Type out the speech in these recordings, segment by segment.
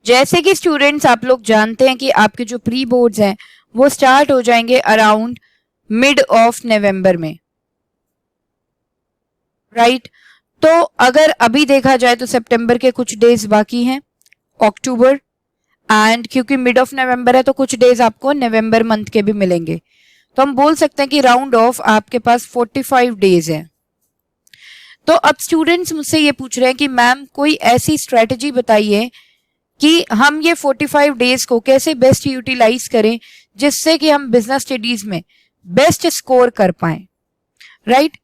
जैसे कि स्टूडेंट्स आप लोग जानते हैं कि आपके जो प्री बोर्ड्स हैं वो स्टार्ट हो जाएंगे अराउंड मिड ऑफ नवंबर में, राइट। तो अगर अभी देखा जाए तो सितंबर के कुछ डेज बाकी हैं, अक्टूबर, एंड क्योंकि मिड ऑफ नवंबर है तो कुछ डेज आपको नवंबर मंथ के भी मिलेंगे। तो हम बोल सकते हैं कि राउंड ऑफ आपके पास 45 डेज है। तो अब स्टूडेंट्स मुझसे ये पूछ रहे हैं कि मैम कोई ऐसी स्ट्रेटजी बताइए कि हम ये 45 डेज को कैसे बेस्ट यूटिलाइज करें जिससे कि हम बिजनेस स्टडीज में बेस्ट स्कोर कर पाए, राइट।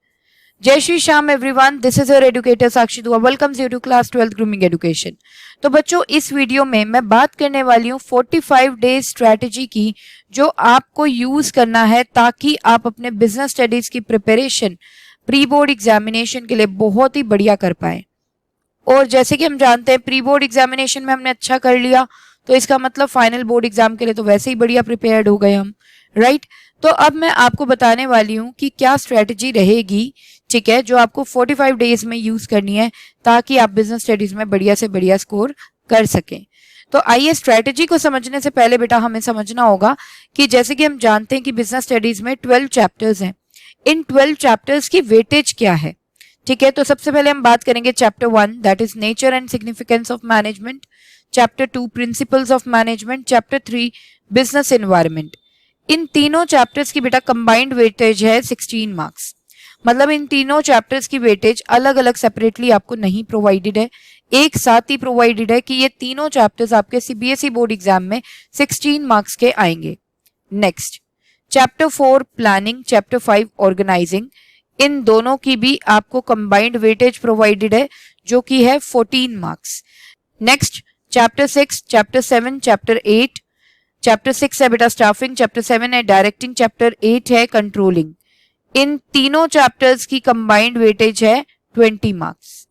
जय Shri Shyam everyone, this is your educator Sakshi Dua, welcomes you to class 12th grooming education. तो बच्चों इस वीडियो में मैं बात करने वाली हूँ 45 डेज स्ट्रेटजी की जो आपको यूज करना है ताकि आप अपने बिजनेस स्टडीज की प्रिपरेशन प्री बोर्ड एग्जामिनेशन के लिए बहुत ही बढ़िया कर पाए। और जैसे कि हम जानते हैं प्री बोर्ड एग्जामिनेशन में हमने अच्छा कर लिया तो इसका मतलब फाइनल बोर्ड एग्जाम के लिए तो वैसे ही बढ़िया प्रिपेयर्ड हो गए हम, राइट। तो अब मैं आपको बताने वाली हूँ कि क्या स्ट्रेटजी रहेगी, ठीक है, जो आपको 45 डेज में यूज करनी है ताकि आप बिजनेस स्टडीज में बढ़िया से बढ़िया स्कोर कर सकें। तो आइए स्ट्रेटजी को समझने से पहले बेटा हमें समझना होगा कि जैसे कि हम जानते हैं कि बिजनेस स्टडीज में 12 चैप्टर्स हैं, इन 12 चैप्टर्स की वेटेज क्या है, ठीक है। तो सबसे पहले हम बात करेंगे chapter 1 that is nature and significance of management, chapter 2 principles of management, chapter 3 business environment. इन तीनों चैप्टर्स की बेटा कंबाइंड वेटेज है 16 मार्क्स। मतलब इन तीनों चैप्टर्स की वेटेज अलग अलग सेपरेटली आपको नहीं प्रोवाइडेड है, एक साथ ही प्रोवाइडेड है कि ये तीनों चैप्टर्स आपके सीबीएसई बोर्ड एग्जाम में 16 मार्क्स के आएंगे। Next chapter 4 planning, chapter 5 organising, इन दोनों की भी आपको कंबाइंड वेटेज प्रोवाइडेड है जो कि है 14 marks. Next chapter 6, chapter 7, chapter 8, chapter 6 है बेटा स्टाफिंग, चैप्टर 7 है डायरेक्टिंग, चैप्टर 8 है कंट्रोलिंग। इन तीनों चैप्टर्स की कंबाइंड वेटेज है 20 मार्क्स,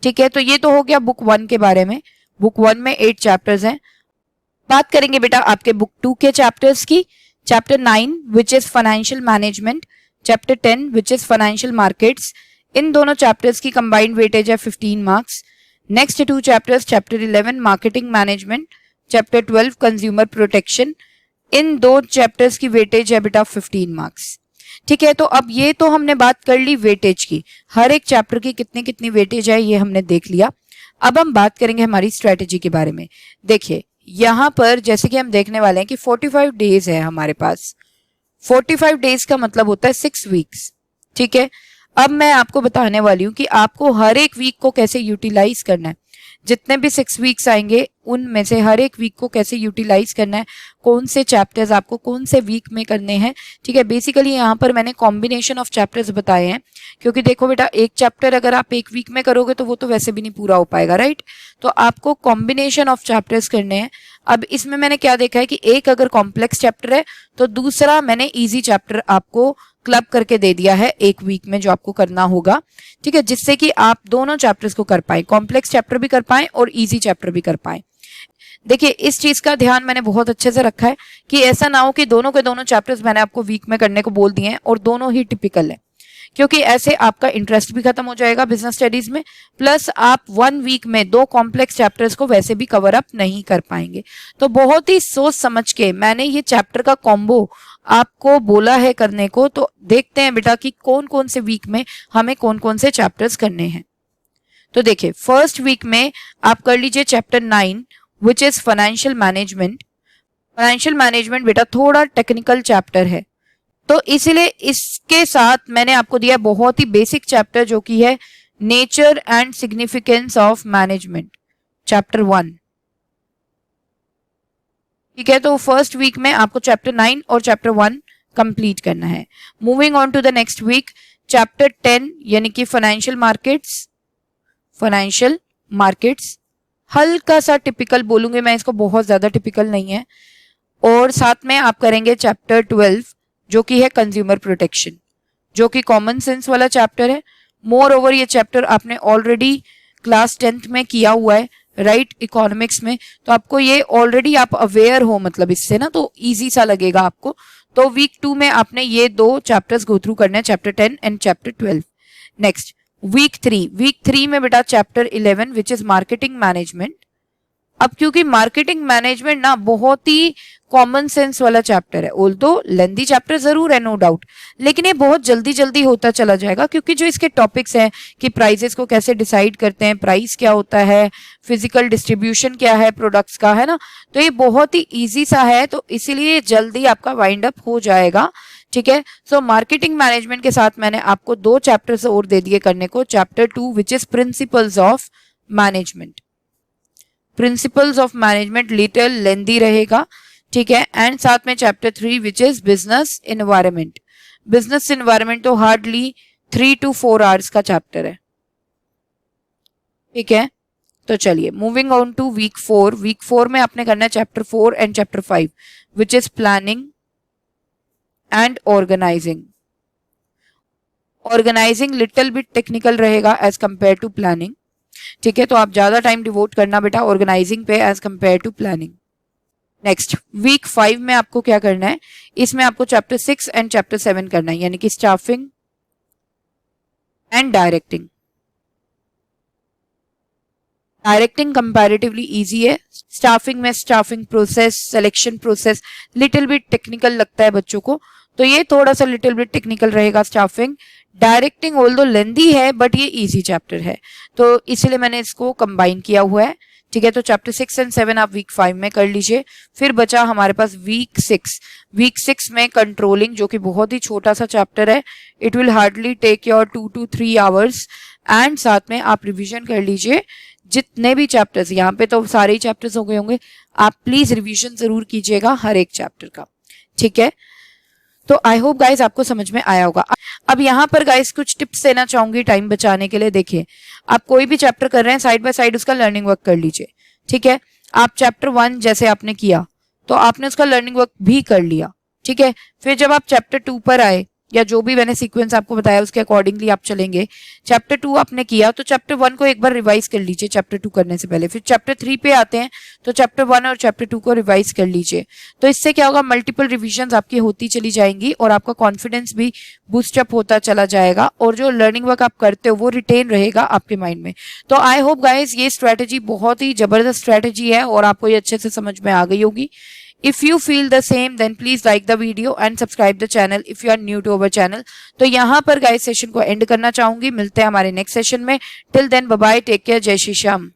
ठीक है। तो ये तो हो गया बुक 1 के बारे में। बुक 1 में 8 चैप्टर्स हैं। बात करेंगे बेटा आपके बुक 2 के चैप्टर्स की। Chapter 9 which is financial management, chapter 10 which is financial markets, इन दोनों चैप्टर्स की कंबाइंड वेटेज है 15 marks. Next 2 chapters, chapter 11 marketing management, chapter 12 consumer protection, इन दो चैप्टर्स की वेटेज है बेटा 15 मार्क्स, ठीक है। तो अब ये तो हमने बात कर ली वेटेज की, हर एक चैप्टर की कितनी कितनी वेटेज है ये हमने देख लिया। अब हम बात करेंगे हमारी स्ट्रेटेजी के बारे में। देखिए यहां पर जैसे कि हम देखने वाले हैं कि 45 डेज है हमारे पास। 45 डेज का मतलब होता है 6 वीक्स, ठीक है। अब मैं आपको बताने वाली हूं कि आपको हर एक वीक को कैसे यूटिलाइज करना है। जितने भी 6 वीक्स आएंगे उनमें से हर एक वीक को कैसे यूटिलाइज करना है, कौन से चैप्टर्स आपको कौन से वीक में करने हैं, ठीक है। बेसिकली यहाँ पर मैंने कॉम्बिनेशन ऑफ चैप्टर्स बताए हैं क्योंकि देखो बेटा एक चैप्टर अगर आप एक वीक में करोगे तो वो तो वैसे भी नहीं पूरा हो पाएगा, राइट। तो आपको कॉम्बिनेशन ऑफ चैप्टर्स करने हैं। अब इसमें मैंने क्या देखा है कि एक अगर कॉम्प्लेक्स चैप्टर है तो दूसरा मैंने इजी चैप्टर आपको क्लब करके दे दिया है एक वीक में जो आपको करना होगा, ठीक है, जिससे कि आप दोनों चैप्टर्स को कर पाए, कॉम्प्लेक्स चैप्टर भी कर पाए और इजी चैप्टर भी कर पाए। देखिए इस चीज का ध्यान मैंने बहुत अच्छे से रखा है कि ऐसा ना हो कि दोनों के दोनों चैप्टर्स मैंने आपको वीक में करने को बोल दिए हैं और दोनों ही टिपिकल है, क्योंकि ऐसे आपका इंटरेस्ट भी खत्म हो जाएगा बिजनेस स्टडीज में, प्लस आप 1 वीक में 2 कॉम्प्लेक्स चैप्टर्स को वैसे भी कवर अप नहीं कर पाएंगे। तो बहुत ही सोच समझ के मैंने ये चैप्टर का कॉम्बो आपको बोला है करने को। तो देखते हैं बेटा कि कौन कौन से वीक में हमें कौन कौन से चैप्टर्स करने हैं। तो देखिए फर्स्ट वीक में आप कर लीजिए chapter 9 which is financial management. Financial management बेटा थोड़ा टेक्निकल चैप्टर है तो इसीलिए इसके साथ मैंने आपको दिया बहुत ही बेसिक चैप्टर जो कि है nature and significance of management, chapter 1, ठीक है। तो फर्स्ट वीक में आपको चैप्टर 9 और चैप्टर 1 कंप्लीट करना है। Moving on to the next week, chapter 10 यानी कि फाइनेंशियल मार्केट्स। फाइनेंशियल मार्केट्स हल्का सा टिपिकल बोलूंगी मैं इसको, बहुत ज्यादा टिपिकल नहीं है। और साथ में आप करेंगे चैप्टर 12 जो कि है कंज्यूमर प्रोटेक्शन, जो कि कॉमन सेंस वाला चैप्टर है। मोर ओवर ये चैप्टर आपने ऑलरेडी क्लास 10th में किया हुआ है, राइट, इकोनॉमिक्स में, तो आपको ये ऑलरेडी आप अवेयर हो मतलब इससे ना, तो इजी सा लगेगा आपको। तो वीक 2 में आपने ये 2 चैप्टर्स गो थ्रू करने हैं, chapter 10 and chapter 12। Next week 3 में बेटा chapter 11 which is marketing management. अब क्योंकि मार्केटिंग मैनेजमेंट ना बहुत ही कॉमन सेंस वाला चैप्टर है, ऑल्दो लेंथी चैप्टर जरूर है नो डाउट, लेकिन ये बहुत जल्दी जल्दी होता चला जाएगा क्योंकि जो इसके टॉपिक्स हैं कि प्राइसेस को कैसे डिसाइड करते हैं, प्राइस क्या होता है, फिजिकल डिस्ट्रीब्यूशन क्या है प्रोडक्ट्स का, है ना, तो ये बहुत ही इजी सा है, तो इसीलिए जल्दी आपका वाइंड अप हो जाएगा। ठीक है, सो मार्केटिंग मैनेजमेंट के साथ मैंने आपको 2 चैप्टर्स और दे दिए करने को, chapter 2 which is principles of management. Principles of management little lengthy रहेगा, ठीक है, एंड साथ में chapter 3 which is business environment. Business environment तो हार्डली 3 to 4 आवर्स का चैप्टर है। ठीक है, तो चलिए moving on to week 4। Week 4 में आपने करना है chapter 4 and chapter 5 which is planning and organising. Organising little bit technical रहेगा एज कंपेयर टू प्लानिंग। ठीक है, तो आप ज्यादा टाइम डिवोट करना बेटा ऑर्गेनाइजिंग पे as compare to planning. Next week 5 में आपको क्या करना है, इसमें आपको चैप्टर 6 एंड चैप्टर 7 करना है, यानी कि staffing and directing. Directing comparatively easy है, स्टाफिंग में staffing process, selection process little bit technical लगता है बच्चों को, तो ये थोड़ा सा लिटिल बिट टेक्निकल रहेगा स्टाफिंग। डायरेक्टिंग ऑल्दो लेंथी है बट ये इजी चैप्टर है, तो इसलिए मैंने इसको कंबाइन किया हुआ है। ठीक है, तो चैप्टर 6 एंड 7 आप वीक 5 में कर लीजिए। फिर बचा हमारे पास वीक 6। वीक 6 में कंट्रोलिंग, जो कि बहुत ही छोटा सा चैप्टर है, it will hardly take your 2 to 3 hours, and साथ में आप रिविजन कर लीजिए जितने भी चैप्टर्स, यहाँ पे तो सारे ही चैप्टर्स हो गए होंगे, आप प्लीज रिविजन जरूर कीजिएगा हर एक चैप्टर का। ठीक है, तो आई होप गाइस आपको समझ में आया होगा। अब यहाँ पर गाइस कुछ टिप्स देना चाहूंगी टाइम बचाने के लिए। देखिए, आप कोई भी चैप्टर कर रहे हैं साइड बाय साइड उसका लर्निंग वर्क कर लीजिए। ठीक है, आप चैप्टर 1 जैसे आपने किया तो आपने उसका लर्निंग वर्क भी कर लिया। ठीक है, फिर जब आप चैप्टर 2 पर आए, या जो भी मैंने सीक्वेंस आपको बताया उसके अकॉर्डिंगली आप चलेंगे, चैप्टर 2 आपने किया तो चैप्टर 1 को एक बार रिवाइज कर लीजिए चैप्टर 2 करने से पहले। फिर चैप्टर 3 पे आते हैं तो चैप्टर 1 और चैप्टर 2 को रिवाइज कर लीजिए। तो इससे क्या होगा, मल्टीपल रिविजन आपकी होती चली जाएंगी और आपका कॉन्फिडेंस भी बूस्टअप होता चला जाएगा, और जो लर्निंग वर्क आप करते हो वो रिटेन रहेगा आपके माइंड में। तो आई होप गाइज ये स्ट्रेटेजी बहुत ही जबरदस्त स्ट्रेटेजी है और आपको ये अच्छे से समझ में आ गई होगी। If you feel the same then please like the video and subscribe the channel if you are new to our channel। तो यहाँ पर गाइस सेशन को एंड करना चाहूंगी, मिलते हैं हमारे नेक्स्ट सेशन में। Till then bye bye, take care, जय श्री श्याम।